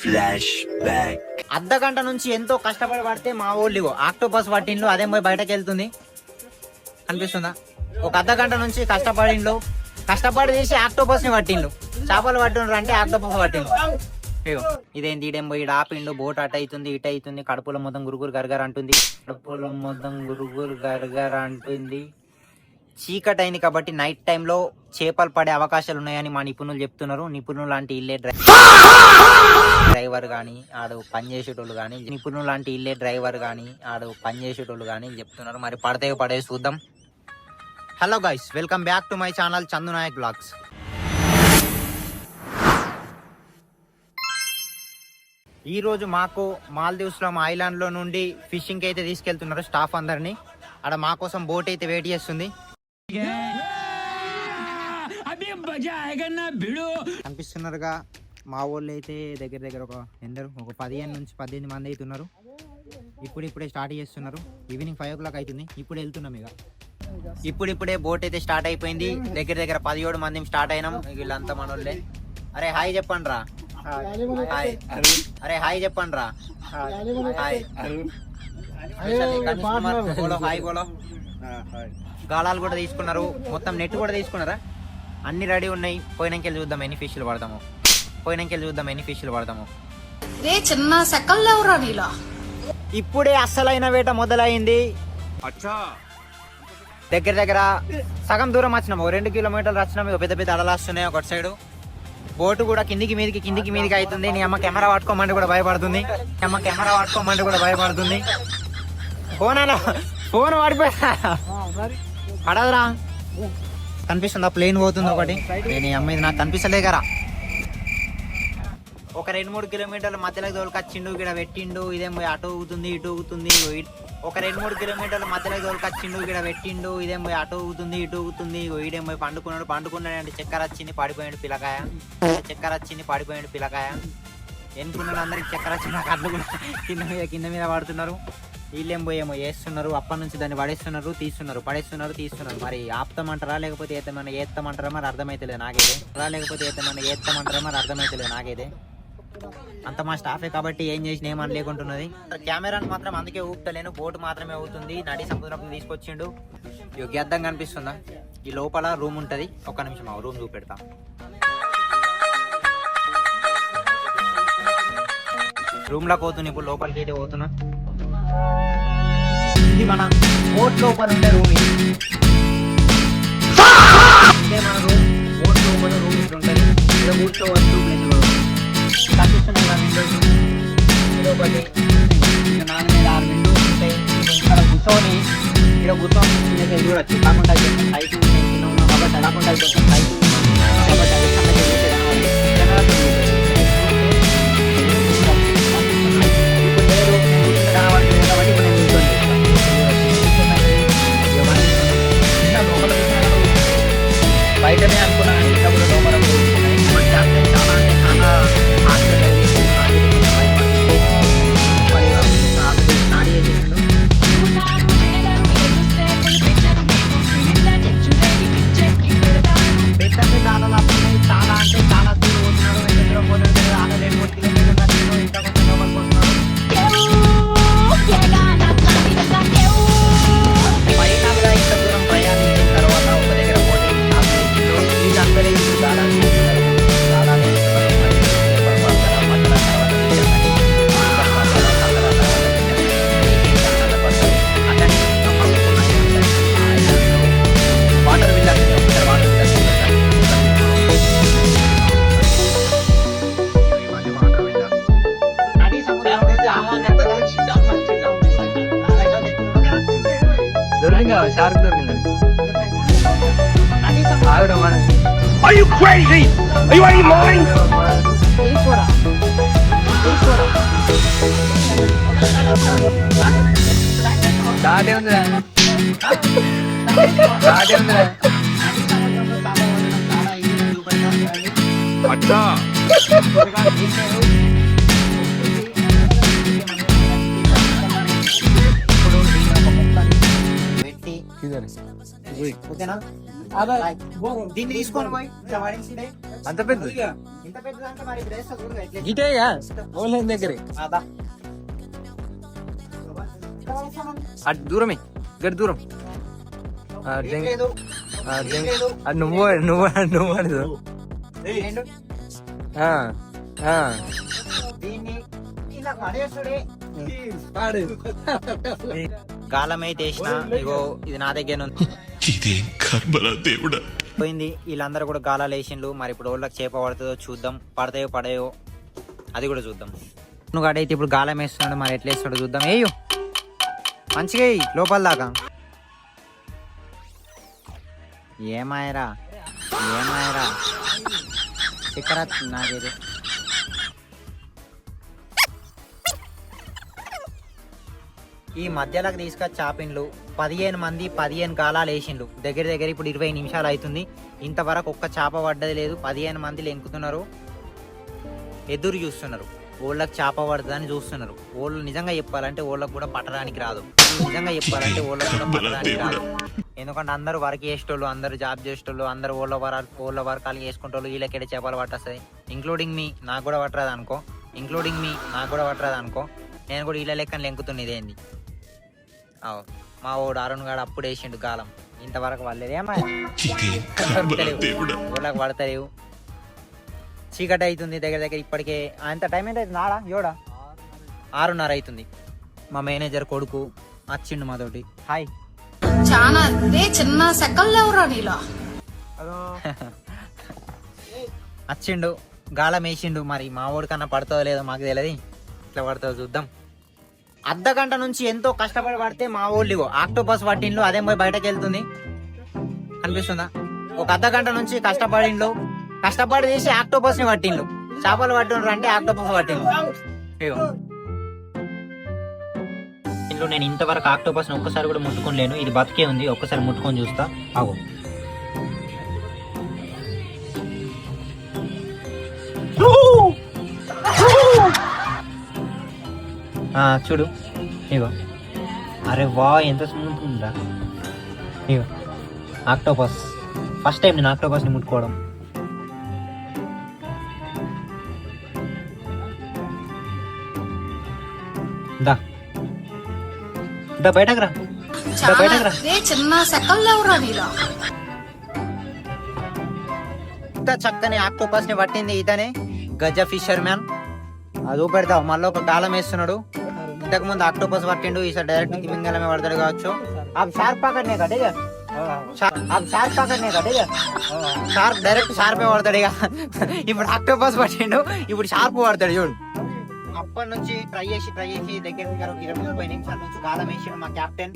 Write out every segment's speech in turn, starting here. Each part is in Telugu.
Flash back. అర్ధ గంట నుంచి ఎంతో కష్టపడి పడితే మా ఊళ్ళో ఆక్టోపస్ పట్టిండ్లు, అదే పోయి బయటకు వెళ్తుంది అనిపిస్తుందా? ఒక అర్ధ గంట నుంచి కష్టపడి తీసి ఆక్టోపస్ ని పట్టిండ్లు. చేపలు పట్టిండ్రు అంటే ఆక్టోపస్ పట్టిండ్రు. ఇదేంటి ఈడేం పోయి ఆపిండు, బోట్ అటు అవుతుంది ఇటు అవుతుంది, కడుపులో మొత్తం గురుగురు గరగర అంటుంది, చీకటి అయింది కాబట్టి నైట్ టైంలో చేపలు పడే అవకాశాలు ఉన్నాయని మా నిపుణులు చెప్తున్నారు. నిపుణులు లాంటి ఇల్లే డ్రైవర్ కానీ ఆడు పనిచేసేటోళ్ళు కానీ చెప్తున్నారు. మరి పడే చూద్దాం. Hello guys, welcome back to my channel Chandu Nayak blogs. ఈ రోజు మాకు మాల్దీవ్స్ లో ఐలాండ్ లో నుండి ఫిషింగ్ అయితే తీసుకెళ్తున్నారు స్టాఫ్ అందరినీ. ఆడ మా కోసం బోట్ అయితే వెయిట్ చేస్తుంది. కనిపిస్తున్నారుగా మా వాళ్ళు అయితే దగ్గర ఒక 15 నుంచి 18 మంది అవుతున్నారు. ఇప్పుడే స్టార్ట్ చేస్తున్నారు. ఈవినింగ్ 5 o'clock అవుతుంది. ఇప్పుడు వెళ్తున్నాం. ఇప్పుడే బోట్ అయితే స్టార్ట్ అయిపోయింది. దగ్గర 17 మంది స్టార్ట్ అయినాం. వీళ్ళంతా మనోళ్ళే. అరే హాయ్ చెప్పండి రా. హాయ్ చెప్పండి రా. హాయ్ బోలో. గాలాలు కూడా తీసుకున్నారు, మొత్తం నెట్ కూడా తీసుకున్నారా? అన్ని రెడీ ఉన్నాయి. పోయినాకెళ్ళి చూద్దాం ఎన్ని ఫిష్లు పడతాము. చిన్న సెకల్లేవరా నీలా. ఇప్పుడే అస్సలైన వేట మొదలైంది. దగ్గర సగం దూరం వచ్చినాము. 2 కిలోమీటర్లు వచ్చినాము. పెద్ద పెద్ద అలలు వస్తున్నాయి ఒక సైడ్. బోటు కూడా కిందికి మీదికి అవుతుంది. నీ అమ్మ కెమెరా పట్టుకోమంటే కూడా భయపడుతుంది. ఫోన్ పడిపోయా పడదురా. కనిపిస్తుందా? ప్లేన్ పోతుంది ఒకటి. నేను అమ్మ ఇది నాకు కనిపిస్తలేగరా. ఒక 2-3 కిలోమీటర్ల మధ్యలోకి తోలుకొచ్చిండు, ఇక్కడ పెట్టిండు. ఇదేం పోయి అటు ఊగుతుంది ఇటు ఊగుతుంది. ఒక 2-3 కిలోమీటర్ల మధ్యలోకి తోలుకొచ్చిండు, ఇక్కడ పెట్టిండు. ఇదేం పోయి అటు ఊగుతుంది ఇటు ఊగుతుంది. ఈడేం పోయి పండుకున్నాడు అంటే చక్కెర వచ్చింది పడిపోయాడు పిల్లకాయ. ఎన్నుకున్నాడు అందరికి చక్కెర వచ్చి నాకు అడ్లు కూడా కింద మీద పడుతున్నారు. వీళ్ళేం పోయేమో చేస్తున్నారు. అప్పటి నుంచి దాన్ని పడేస్తున్నారు. మరి ఆపుతామంటారా లేకపోతే ఏత్తమంటారా మరి అర్థమైతలేదు నాకైతే. అంత మా స్టాఫే కాబట్టి ఏం చేసిన ఏమని లేకుంటున్నది. కెమెరాను మాత్రం అందుకే ఊపుతలేను, బోటు మాత్రమే అవుతుంది. నడి సముద్రం తీసుకొచ్చిండు. గెద్దం కనిపిస్తుందా? ఈ లోపల రూమ్ ఉంటది. ఒక్క నిమిషం ఆ రూమ్ చూపెడతా. రూమ్ లోకి పోతున్నా. ఇప్పుడు లోపలికి అయితే పోతున్నా. ఇది మన బోట్ లోపల ఉండే రూమ్. ఇదే మన రూమ్. బోట్ లోపల రూమ్ ఇట్లా ఉంటుంది. ఇక్కడ కూర్చోవచ్చు. ఒకటి 4 మీద 6 విండోస్ ఉంటాయి. ఇక్కడ కూర్చొని చూడొచ్చు. కాకుండా సైట్ కాబట్టి కాకుండా సైట్ బయటనే అనుకున్నాను. ఇంకా కూడా లోపల చాలా దూరం పోతున్నాడు. ఆడ 2-3 కిలోమీటర్లు ఇంకా కొంచెం లోపల పోతున్నాడు. పైన ఇంత దూరం ప్రయాణించిన తర్వాత ఒక దగ్గర పోటీ వీళ్ళందరూ వాటర్ బిల్ దొరికిందా? షార్క్ దొరికింది. Are you crazy? Are you out of your mind? దాటే ఉందిరా. అచ్చా ఓకేనా? దీన్ని తీసుకొని పోయి అంత పెద్ద ఇంత పెద్దదంటే మరి ఇప్పుడు వేస్తా చూడు ఎట్లా గిటేగా ఓన్లైన్ దగ్గరే అదా అటు దూరమే గడి దూరం లేదు అది నువ్వు నువ్వు నువ్వు అడుగు రెండు దీన్ని ఇలా పడేసుడే గాలం అయితే వేసిన ఇగో ఇది నా దగ్గర ఉంది ఇదేం కర్మరా దేవుడా. పోయింది. వీళ్ళందరూ కూడా గాలాలు వేసిండ్రు. మరి ఇప్పుడు వాళ్ళకి చేప పడుతుందో చూద్దాం, పడతాయో పడయో అది కూడా చూద్దాం. నువ్వు అయితే ఇప్పుడు గాలం వేస్తున్నాడు, మరి ఎట్లా వేస్తున్నాడు చూద్దాం. ఏయో మంచిగా లోపల దాకా ఏమాయరా ఏమాయరా ఇక్కడ నాకేది ఈ మధ్యలోకి తీసుకొచ్చి చాపిండ్లు 15 మంది 15 గాలాలు వేసిండ్రు. దగ్గర దగ్గర ఇప్పుడు 20 నిమిషాలు అవుతుంది. ఇంతవరకు ఒక్క చేప పడ్డది లేదు. 15 మంది లెంకుతున్నారు, ఎదురు చూస్తున్నారు. ఓళ్ళకి చేప పడుతుందని చూస్తున్నారు. ఓళ్ళు నిజంగా చెప్పాలంటే ఓళ్ళకి కూడా పట్టడానికి రాదు. నిజంగా చెప్పాలంటే ఓళ్ళకి కూడా పట్టడానికి రాదు. ఎందుకంటే అందరూ వర్క్ చేసేటోళ్ళు, అందరూ జాబ్ చేసేటోళ్ళు, అందరూ ఓళ్ళ వర్కాలు చేసుకుంటోళ్ళు. వీళ్ళకెళ్ళి చేపలు పట్టేస్తాయి. ఇంక్లూడింగ్ మీ, నాకు కూడా పట్టరాదు అనుకో. నేను కూడా వీళ్ళ లెక్కన లెంకుతున్నా. ఇదేంది మా ఓడు అరుణ్ గాడు అప్పుడు వేసిండు గాలం. ఇంతవరకు వాళ్ళేదేమా ఊళ్ళకి పడతలేవు. చీకటి అవుతుంది దగ్గర దగ్గర. ఇప్పటికే అంత టైం ఎంత అవుతుంది? 6:30 అవుతుంది. మా మేనేజర్ కొడుకు వచ్చిండు మాతోటి. హాయ్. చాలా రే చిన్న సెకల్ లేవురా నీలో. వచ్చిండు, గాలం వేసిండు. మరి మా ఓడి కన్నా పడుతుందో లేదో మాకు తెలియదు. ఇట్లా పడుతుందో చూద్దాం. అర్ధగంట నుంచి ఎంతో కష్టపడి పడితే మా ఊళ్ళో ఆక్టోపస్ పట్టిండ్లు. అదే పోయి బయటకు వెళ్తుంది అనిపిస్తుందా? ఒక అర్ధగంట నుంచి కష్టపడి తీసి ఆక్టోపస్ ని పట్టిండ్లు. చేపలు పట్టిండ్రు అంటే ఆక్టోపస్ పట్టిండ్లు. నేను ఇంతవరకు ఆక్టోపస్ ని ఒక్కసారి కూడా ముట్టుకోలేను. ఇది బతికే ఉంది. ఒక్కసారి ముట్టుకొని చూస్తా. ఆగు. చూడు ఇగో. అరే వా, ఎంత స్మూత్ ఉందా. ఇగో ఆక్టోపస్. ఫస్ట్ టైం నేను ఆక్టోపస్ ని ముట్టుకోవడం. దా బయటకు రా. రే చిన్న సెకల్ లేవురా నీలో. ఇంత చక్కని ఆక్టోపస్ ని పట్టింది ఇతనే, గజ ఫిషర్ మ్యాన్. అది పెడతావు. మళ్ళీ ఒక గాలం వేస్తున్నాడు. ఇంతకు ముందు ఆక్టోపస్ పట్టిండు, ఈసారి డైరెక్ట్ తిమింగలమే పడతాడు కావచ్చు. షార్ప్ పక్కడనే కట్టేగా, షార్ప్ డైరెక్ట్ షార్పే పడతాడు. ఇక ఇప్పుడు ఆక్టోపస్ పట్టిండు, ఇప్పుడు షార్ప్ పడతాడు చూడు. అప్పటి నుంచి ట్రై చేసి దగ్గర 20-30 నిమిషాల నుంచి గాలం వేసిండు మా కెప్టెన్.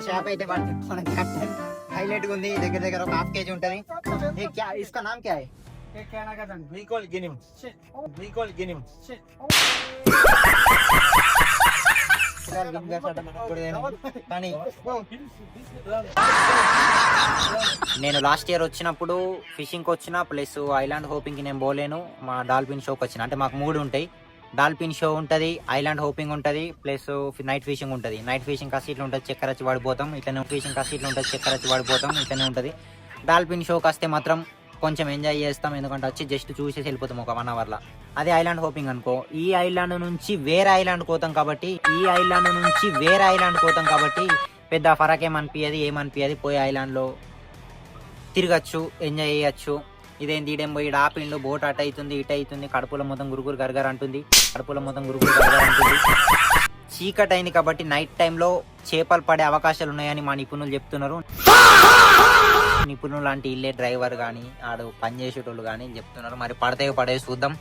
షాప్ అయితే పట్టిండు మన కెప్టెన్. హైలైట్ ఉంది. దగ్గర దగ్గర ఒక 1/2 kg ఉంటది. ఇస్కా నామ్ క్యా హై? కానీ నేను లాస్ట్ ఇయర్ వచ్చినప్పుడు ఫిషింగ్ కి వచ్చిన, ప్లస్ ఐలాండ్ హోపింగ్ కి నేను పోలేను. మా డాల్ఫిన్ షోకి వచ్చిన. అంటే మాకు 3 ఉంటాయి. డాల్ఫిన్ షో ఉంటది, ఐలాండ్ హోపింగ్ ఉంటది, ప్లస్ నైట్ ఫిషింగ్ ఉంటది. నైట్ ఫిషింగ్ కాసి ఇట్లా ఉంటుంది, చక్కెర వచ్చి పడిపోతాం. ఇట్లనే ఫిషింగ్ కాసి ఇట్లా ఉంటుంది, చక్కెర వచ్చి పడిపోతాం. ఇట్లనే ఉంటది. డాల్ఫిన్ షోకి వస్తే మాత్రం కొంచెం ఎంజాయ్ చేస్తాం. ఎందుకంటే వచ్చి జస్ట్ చూసేసి వెళ్ళిపోతాం ఒక 1 hour లా. అదే ఐలాండ్ హోపింగ్ అనుకో, ఈ ఐలాండ్ నుంచి వేరే ఐలాండ్ పోతాం కాబట్టి పెద్ద ఫరక్ ఏమనిపించదు. పోయి ఐలాండ్ లో తిరగచ్చు, ఎంజాయ్ చేయొచ్చు. ఇదేంటి ఈడేం పోయి ఆపిండు, బోట్ అటు అవుతుంది ఇటు అవుతుంది, కడుపులో మొత్తం గురుగురు గరగర అంటుంది. చీకటి అయింది కాబట్టి నైట్ టైంలో చేపలు పడే అవకాశాలు ఉన్నాయని మా నిపుణులు చెప్తున్నారు. నిపుణులు లాంటి ఇల్లే డ్రైవర్ కానీ ఆడు పనిచేసేటోళ్ళు కానీ చెప్తున్నారు. మరి పడతాయో చూద్దాం.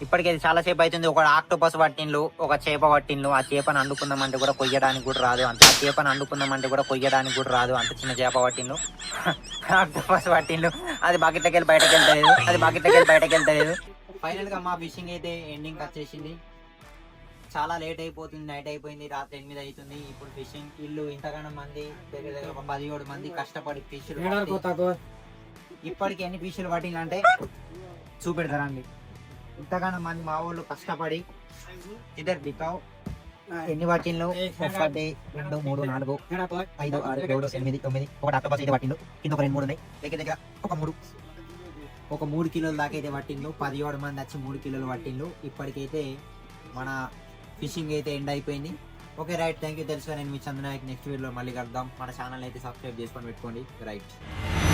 ఇప్పటికే చాలా సేపు అవుతుంది. ఒక ఆక్టోపస్ పట్టిండ్లు, ఒక చేప పట్టిండ్లు. ఆ చేపను అండుకుందామంటే కూడా కొయ్యడానికి కూడా రాదు. అంత చిన్న చేప పట్టిండ్లు. ఆక్టోపస్ పట్టిండ్లు. అది బకెట్లకి వెళ్ళి బయటకు వెళ్తలేదు. ఫైనల్ గా మా ఫిషింగ్ అయితే ఎండింగ్ వచ్చేసింది. చాలా లేట్ అయిపోతుంది. నైట్ అయిపోయింది, రాత్రి 8 అవుతుంది. ఇప్పుడు ఫిషింగ్ ఇల్లు ఇంతగానో మంది, దగ్గర దగ్గర ఒక 17 మంది కష్టపడి ఫిషులు. ఇప్పటికి ఎన్ని ఫిషులు పట్టిందంటే చూపెడతారండి. ఇంతగానో మంది మా వాళ్ళు కష్టపడి ఇద్దరు దిక్కావు ఎన్ని పట్టిండ్లు? 1 2 3 4 5 6 7 8 9 ఒకటి ఆక్టోపస్ అయితే పట్టిండు. కింద ఒక 2 3 ఉన్నాయి. దగ్గర ఒక 3 కిలోల దాకా అయితే పట్టిండ్లు. 17 మంది వచ్చి 3 కిలోలు పట్టిండ్లు. ఇప్పటికైతే మన ఫిషింగ్ అయితే ఎండ్ అయిపోయింది. Okay right, thank you. తెలుసు నేను మీ చంద్రనాయక్. నెక్స్ట్ వీడియోలో మళ్ళీ కలుద్దాం. మన ఛానల్ అయితే సబ్స్క్రైబ్ చేసుకొని పెట్టుకోండి. రైట్.